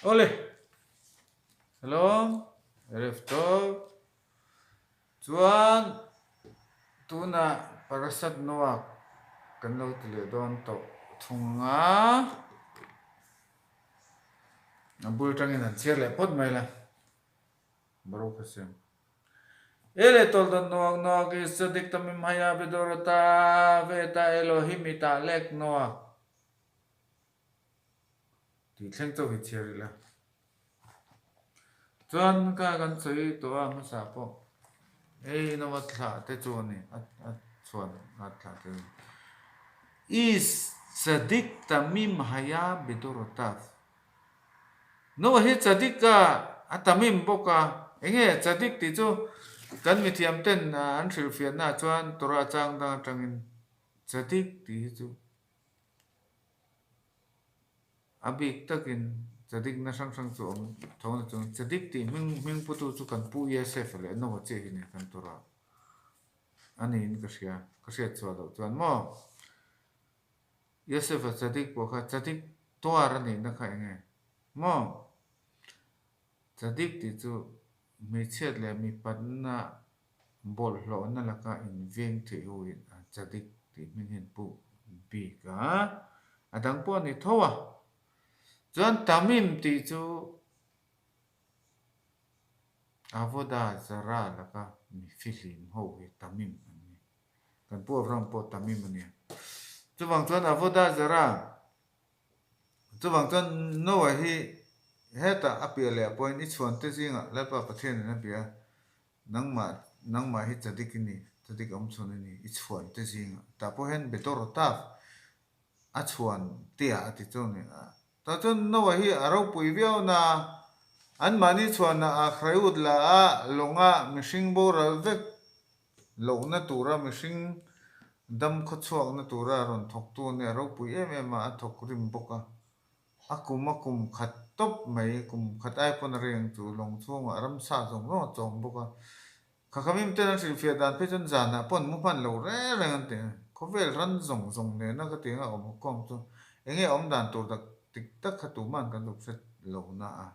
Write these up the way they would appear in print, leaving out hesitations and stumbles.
Ole, hello, Refto, Chuan, Tuna, Parashat NOAKH, kan lo tile don to thunga, bul tangin an chiar le pot mai la, baro kasem. Ele tol don NOAKH is sadik tamim haya bedorota veta Elohim ita lek NOAKH. Ti thleng to hi chiari la. Chuan ka kan chei to a ma sa po. Ei no wat thla te chu ni at chuan at thla te. Is sadik tamim haya bedorota. No hi sadik ka atamim boka. Enge sadik ti chu kan mi thiam ten an thil fian na chuan tora chang da tangin sadik ti chu abik takin sadik na sang sang chu thong chu sadik ti ming putu chu kan pu yesef le no che hi ne kan tora ani in ka sia chu do chuan mo yesef sadik po kha sadik to ar ni na kha nge mo sadik ti chu mi chet le mi pat na bol hlo na la ka in veng the hu in sadik ti min hin pu bi ka adang po ni thowa chuan tamim ti chu avoda zara la ka mi filim ho hi tamim ani kan pu avram po tamim ani chuwang chuan avoda zara chuwang chuan no hi heta apiale point ni chuan te jinga lapa pathian na pia nangma hi chadik ni chadik om chun ni I chuan te jinga ta po hen betor ta a chuan tia ati chu ni ta chun no hi aro pui viau na an mani chuan na a khreut la a longa mishing bo ral vek lo na tura mishing dam kho chuak na tura ron thok tu ne aro pui em a thok rim boka akum khat top mai kum khat ai pon reng chu long chung aram sa jong no chom boka khakamim te na sil fia dan pe chun jana pon mu phan lo re reng an te khovel ran zong ne na ka te nga om kom chu enge om dan tur dak tik tak khatu man kan duk set lo na a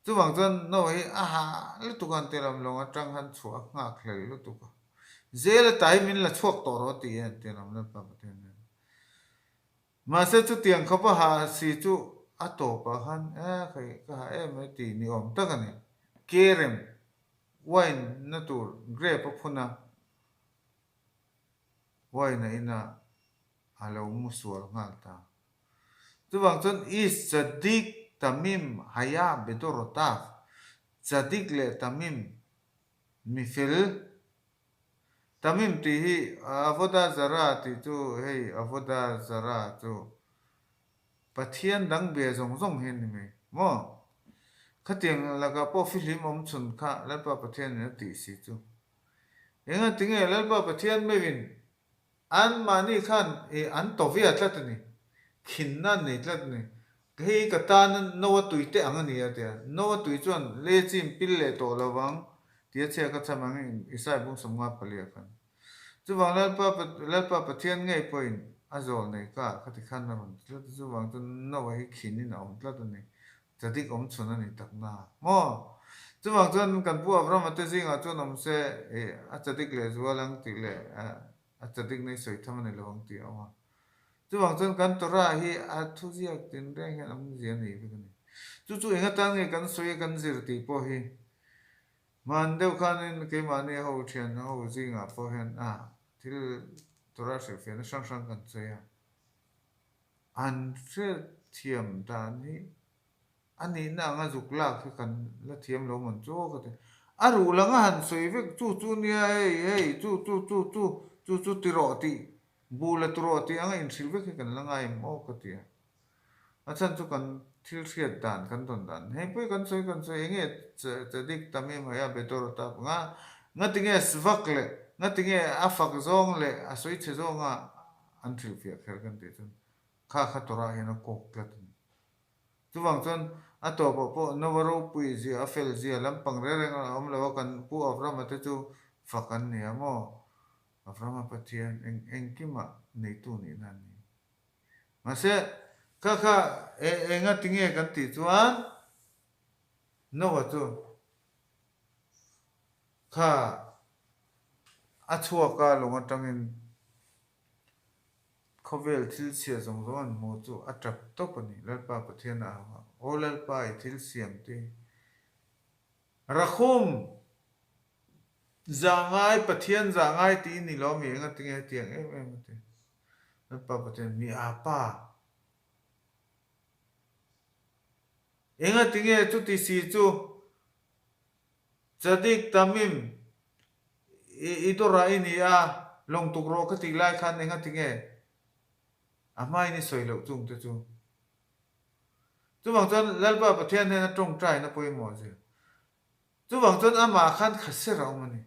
chuwang chuan no hi a ha lu tu kan te ram long atang han chua nga khlei lu tu ka zel tai min la chuak to ro ti en te ram la pa te ne ma se chu tiang khapa ha si chu a to pa han a khai ka ha em ti ni om ta ka ni kerem wine na tur grape phuna wine ina alo musual ngal ta chuwang chuan is sadik tamim haya bedorota sadik le tamim mifil tamim ti hi avoda zara ti chu hei avoda zara chu pathian dang be zong hen ni me mo khatiang laga po film om chun kha lalpa pathian na ti si chu enga tinge lalpa pathian me win an mani khan e an to vi atlat ni khinna nei tlat ni hei ka tan no tuite angani ate no tui chuan le chim pil le to lawang tia che ka chamang isai bung somnga palia khan chuwang lalpa pathian ngei point azol nei ka khati khan na ron chuwang chun no hi khini na om tlat ni chadik om chuna ni takna mo chuwang chuan kan pu avram ate jinga chuan om se a chadik le zualang ti le a chadik nei soi thamani lawang ti awa chuwang chuan kan tora hi a thuziak tin reng hen am zian nei bi ni chu enga tan nge kan soi kan zir ti po hi man deuh khan in ke mani ho thian ho jinga po hen thil tora se fe na sang kan cheya an se thiam dan hi ani na nga zukla khi kan la thiam lo mon cho ka te aru langa han soi vek chu ni hei chu ti ro ti bu la tro ti anga in sil vek kan langa im o ka ti achan chu kan thil siat dan kan don dan hei pui kan soi enge chadik tami ma ya betor ta nga tinge svak le nga tinge afak zong le a soi che zonga an thil fia kher kan te chun kha tora hena kok plat chuwang chuan a to po no waro pui ji a fel ji lampang re om lo kan pu avram ate chu fakan ni amo avram pathian engkima nei tu ni nan ni ma se kha enga tinge kan ti chuan no wa chu kha a chua ka longa tangin khovel thil sia zong zon mo chu atap to pani lalpa pathian a o lalpa I thil siam ti rakhum zangai pathian zangai ti ni lo mi enga tinge tiang em ti lalpa pathian mi apa enga tinge chu ti si chu chadik tamim ito ra ini a long tukro ka ti lai khan enga tinge amai ni soi lo chung te chu chu bang chon lalpa pathian ne na tong trai na poi mo je chu bang chon ama khan khase ra mani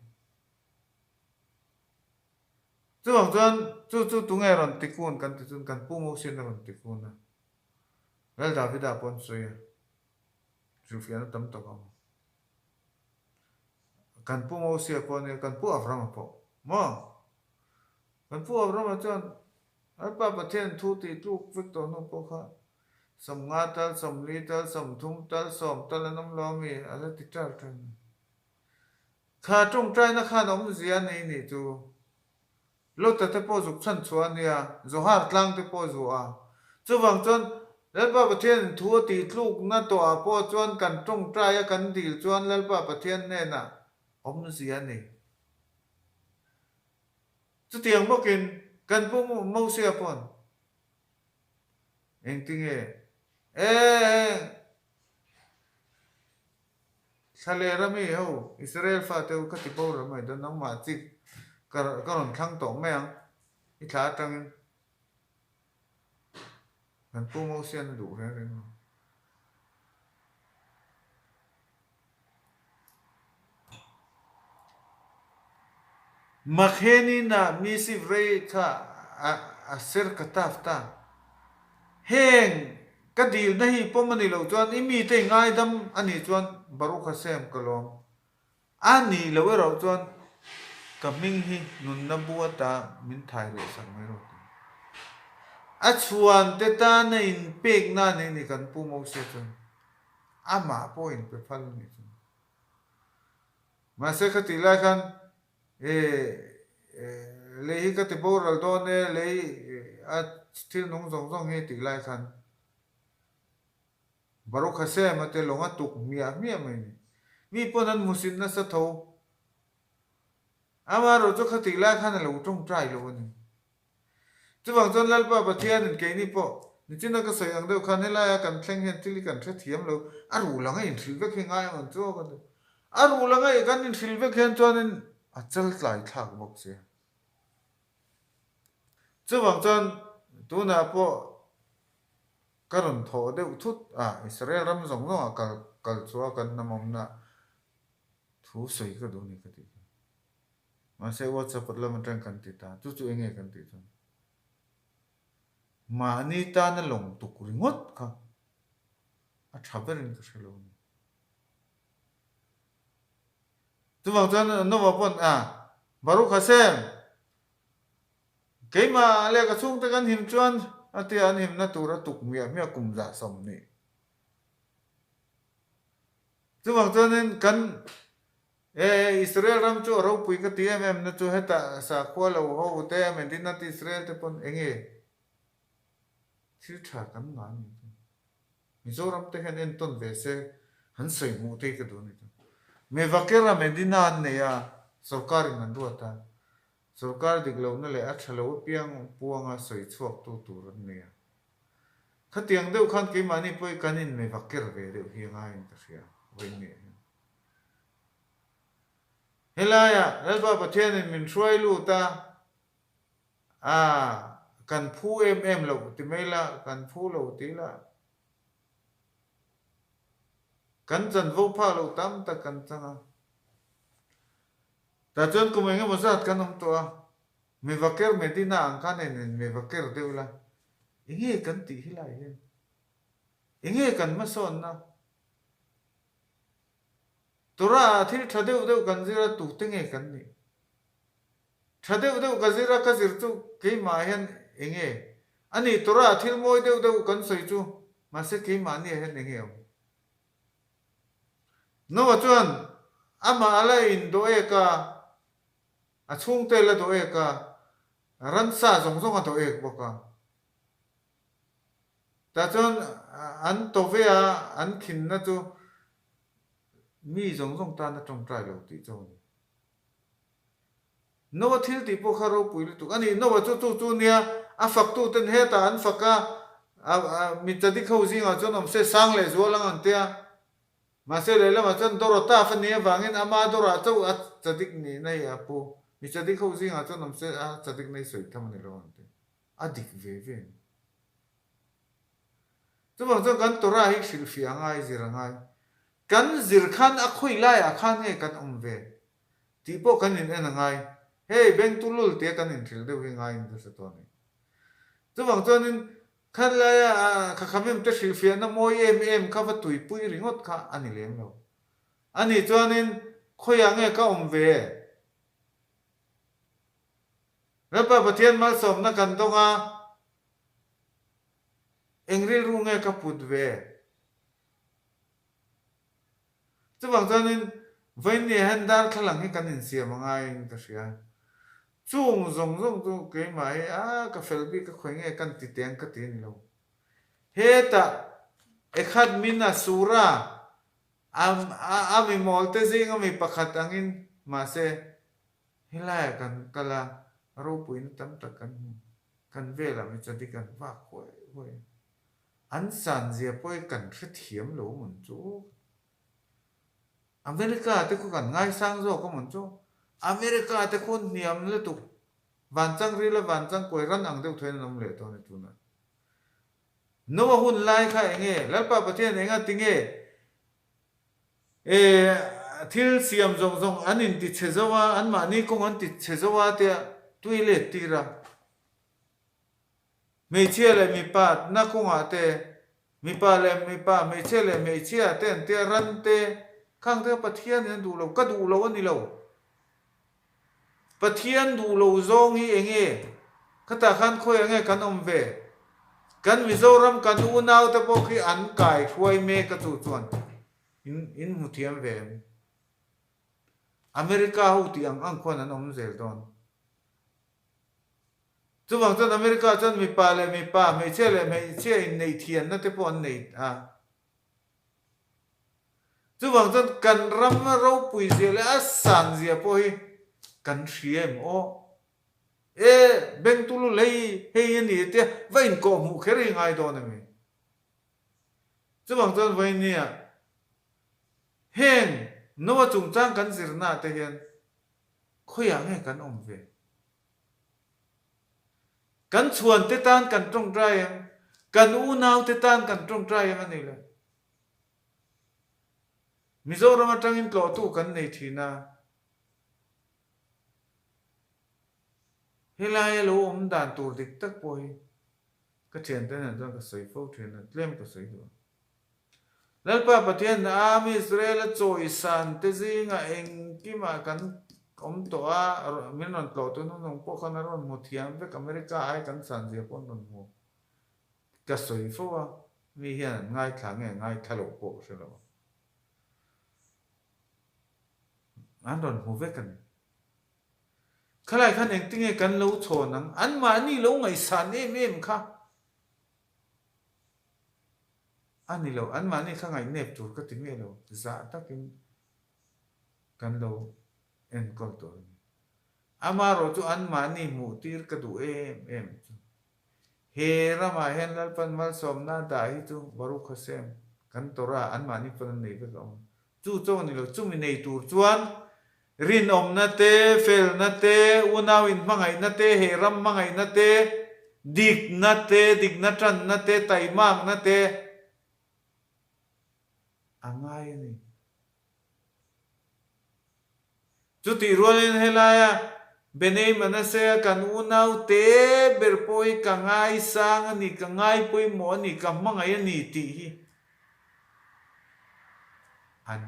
chu bang chon chu tungai ron tikun kan ti chun kan pu mo sin ron tikun na ral davida pon soya chu fian tam to kam kan pu mo sia pon kan pu avram po mo kan pu avram chon lalpa pathian thu ti tu vik to no po kha som nga tal som li tal som thum tal som tal nam lo mi ala ti tar tan kha trong trai na kha nom zia nei ni tu lo ta te po zuk chan chuan nia zo har tlang te po zu a chu wang chon lalpa pathian thu ti tluk na to a po chuan kan trong trai a kan dil chuan lalpa pathian ne na om zia nei chu tiang bokin kan pu mo sia pon eng tinge sale rami ho Israel fa te ka ti bo ramai don nang ma chi karon thang to meang I thla tang kan pu mo sian du re re makheni na mi si vrei kha a ser ka tafta heng ka dil na hi pomani lo chuan imi te ngai dam ani chuan baruch hasem kalom ani lo ero chuan kaming hi nun na buata min thai re sang mai ro a chuan te ta na in pek na ne ni kan pu mo se chuan ama point pe phal ni chuan ma se khati la khan le hi ka te boral do ne le a thil nong zong zong he ti lai khan baruch hasem ate longa tuk mia mai ni mi ponan musin na sa tho ama ro chu khati la khan lo tong trai lo ni chu bang chon lalpa pathian in ke ni po ni china ka sai ang deu khan la ya kan thleng hen tili kan thre thiam lo aru langa in thil ve khe ngai on chu kan aru langa I kan in thil ve khen chuan in a chal tlai thak bok se chu bang chon tu na po karon tho deu thut Israel ram zong no kal chua kan namom na thu soi ka do ni ka ti ma se WhatsApp la ma tang kan ti ta chu enge kan ti chu ma ni ta na long tu ku ngot ka a thaberin ka shelo ni tu bang chon no wa pon baruch hasem keima le ka chung te kan him chuan ati an him na tura tuk mia kum za som ni chu bang chon kan Israel ram chu ro pui ka ti em na chu heta sa khwalo ho te men din na ti Israel te pon enge thil tha kan nga ni Mizoram te hen en ton ve se han sei mu te ka do ni me vakera medina ne ya sarkar in ruata sarkar diglo na le athalo piang puanga soi chuak tu ran ne ya khatiang deu khan ke mani poi kanin me vaker ve deu hi nga in ta sia wen ne helaya lalpa pathian min throi lu ta kan phu em lo ti mela kan phu lo ti la kan chan vo pha lo tam ta kan changa ta chon ku menga mosat kan om to me vaker medina ang kan en me vaker deula inge kan ti hilai hen inge kan ma son na tora thil thadeu kan zira tu tenge kan ni thadeu ka zira ka zir tu ke ma hen inge ani tora thil moi deuh kan soi chu ma se ke ma ni he neng hiam no wa chuan ama ala in do eka a chung te la do eka ran sa zong zong a do ek boka ta chuan an to ve a an khin na chu mi zong zong ta na tong trai lo ti chu no wa thil ti po kharo puil tu ani no wa chu nia a fak tu ten he ta an faka mi tadi khau zinga chuan om se sang le zo lang an tia mà sẽ lấy là chân đồ ta phân nia vàng in ama đồ ra châu at chadik ni này à po mi chadik khâu gì à chân nằm sẽ chadik này sợi tham này rồi adik về chứ bằng chân gan tora hi sil fi angai zir angai kan zir khan a khoi lai a khan nge kan về ti po kan in en angai hey beng tulul te kan in thil deu hi ngai in da sa to ni chứ bằng chân in khăn là khá khám em tới sự phiền nó môi em khá vật tuổi bụi ring ngót khá anh ấy làm đâu anh ấy cho nên khôi ang nghe các ông về rồi bà thiên mal sớm nó cần đông à anh đi ru nghe các phút về chứ bằng cho nên với nhiều hành dar khá lăng cái cần in xiêm mà ngay ta xia chung zong cái máy cái phèo bị cái khoảnh nghe cần tít tiếng cái tiếng lâu heta ekhad mina sura ami molte zing ami pakhat angin ma se hilaya kan kala ro puin tam tak kan vela mi chati kan va khoi an san zia poi kan thri thiam lo mun chu America te ko kan ngai sang zo ko mun chu America te khon niam le tu van chang ri la van chang koi ran ang deu thoin nam le to ne tu na no hun lai kha enge lalpa pathian enga tinge thil siam zong zong anin ti chezawa an ma ni kong an ti chezawa te toilet tira me che le mi pa na kong ate mi pa le mi pa me che le me che ate te ran te khang te pathian an du lo ka du lo ani lo pathian du lo zong hi enge kata khan khoi enge kan om ve kan Mizoram kan unau te po khi an kai khoi me ka tu chuan in muthiam ve America hu ti ang khon an om zel don chu wang chan America chan mi pa me che in nei thian na te po an nei chu wang chan kan ram ro pui zel a san zia po hi kan riem o beng tulu lei hei ni te vain ko mu kheri ngai do na mi chu bang chan vain nia heng no chung chang kan zirna te hian khoya nge kan om ve kan chuan te tan kan tong trai kan u nau te tan kan tong trai ani le Mizoram atangin tlo tu kan nei thina hilai lo dan tur dik tak poi ka chen te nan ka soi fo then tlem ka soi do lalpa pathian ami Israel choi san te zinga eng ki ma kan om to a min non tlo tu non po khan ron mo thiam ve America ai kan san je pon non mo ka soi fo a mi hian ngai thang ngai thalo po se lo an ron ho ve kan khalai khan eng tinge kan lo chon ang an ma ni lo ngai san em kha ani lo an ma ni kha ngai nep tur ka tinge lo za takin kan lo en kol to ama ro chu an ma ni mu tir ka du em he rama hen lal pan mal som na da hi chu baru khosem kan tora an ma ni pan nei be lo chu chu ni lo chu mi nei tur chuan rin om na te fel na te unaw in mangai na te he ram mangai na te dik na tran na te tai mang na te angai ni chu ti rualin helaya benei manase kan unaw te berpoi kangai sang ani kangai poi mo ni ka mangai ani ti hi an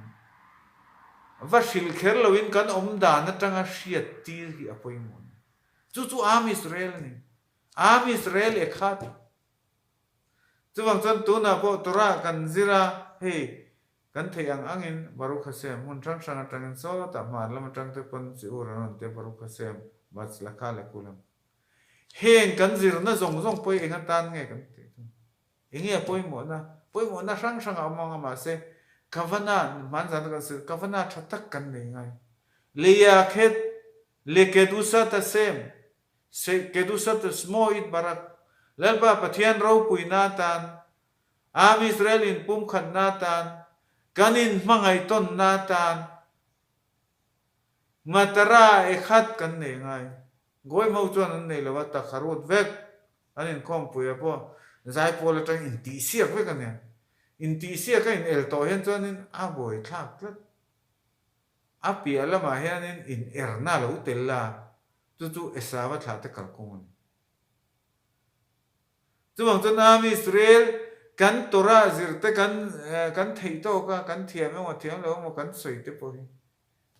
vashil kher lowin kan om da na tanga hriat tir hi apoi mon chu am Israel ni am Israel ekhat chuwang chon tuna po tora kan zira he kan theiang angin Baruch Hashem mun tang sang tangin so ta ma lam tang te pon si uran te Baruch Hashem bats la kale kulam heng kan zir na zong zong poi enga tan nge kan te engi poi mo na sang sang among ma se kavana man zan kan se kavana thatak kan nei ngai leya khet le kedusa ta sem se kedusa ta smo it barak lalba pathian ro puina tan am Israel in pum khan na tan kanin mangai ton na tan matara ekhat kan nei ngai goi mau chuan an nei lawa ta kharut vek anin khom puya po zai pol atang in ti siak vek ania in ti siak ka in el to hen chuan in a boi thak tlat a pia lama hianin in erna lo tella chu esawa thla te kalkung chuwang chuan am Israel kan tora zirte kan thei to ka kan thiam mo thiam lo mo kan soi te po hi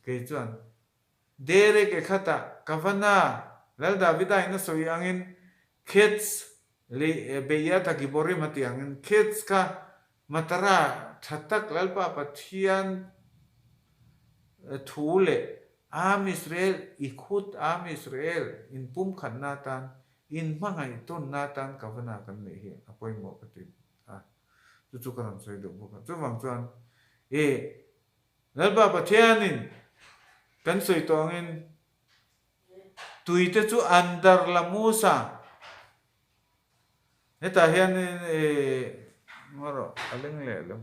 ke chuan dere ke khata kavana lal davida ina soi angin kids le beya ta gibori mati angin kids ka matara thatak lalpa pathian thule am Israel ikhut am Israel in pum khan na tan in mangai ton na tan kavana kan nei hi apoi mo pati chu kan soi do boka chuwang chuan lalpa pathianin kan soi to angin tuite chu andar lamusa heta hian ngoro aleng le lo